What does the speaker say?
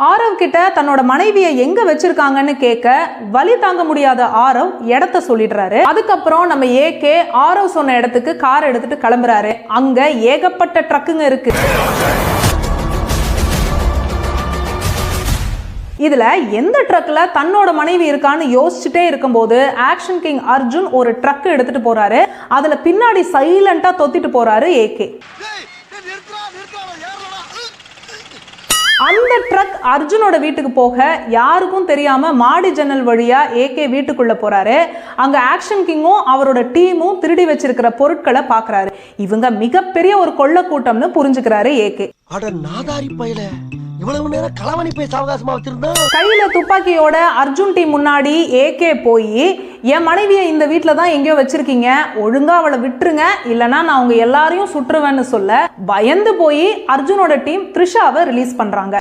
ஆரவ் கிட்ட தன்னோட மனைவியை எங்க வச்சிருக்காங்கன்னு கேட்க வலி தாங்க முடியாத ஆரவ் இடத்த சொல்லிடுறாரு. அதுக்கப்புறம் நம்ம ஏகே ஆரவ் சொன்ன இடத்துக்கு கார் எடுத்துட்டு கிளம்புறாரு. அங்க ஏகப்பட்ட ட்ரக்குங்க இருக்கு. இதுல எந்த ட்ரக்ல தன்னோட மனைவி இருக்கான்னு யோசிச்சுட்டே இருக்கும்போது ஆக்ஷன் கிங் அர்ஜுன் ஒரு ட்ரக் எடுத்துட்டு போறாரு. அதுல பின்னாடி சைலண்டா தொத்திட்டு போறாரு ஏகே. அந்த ட்ரக் அர்ஜுனோட வீட்டுக்கு போக யாருக்கும் தெரியாம மாடி ஜன்னல் வழியா ஏகே வீட்டுக்குள்ள போறாரு. அங்க ஆக்ஷன் கிங்கும் அவரோட டீமும் திருடி வச்சிருக்கிற பொருட்களை பாக்குறாரு. இவங்க மிகப்பெரிய ஒரு கொள்ள கூட்டம்னு புரிஞ்சுக்கிறாரு ஏகே. கையில துப்பாக்கியோட அர்ஜுன் டீம் முன்னாடி ஏகே போய், என் மனைவியை இந்த வீட்டுல தான் எங்கேயோ வச்சிருக்கீங்க, ஒழுங்கா அவளை விட்டுருங்க, இல்லைன்னா நான் உங்க எல்லாரையும் சுற்றுவேன்னு சொல்ல பயந்து போய் அர்ஜுனோட டீம் த்ரிஷாவை ரிலீஸ் பண்றாங்க.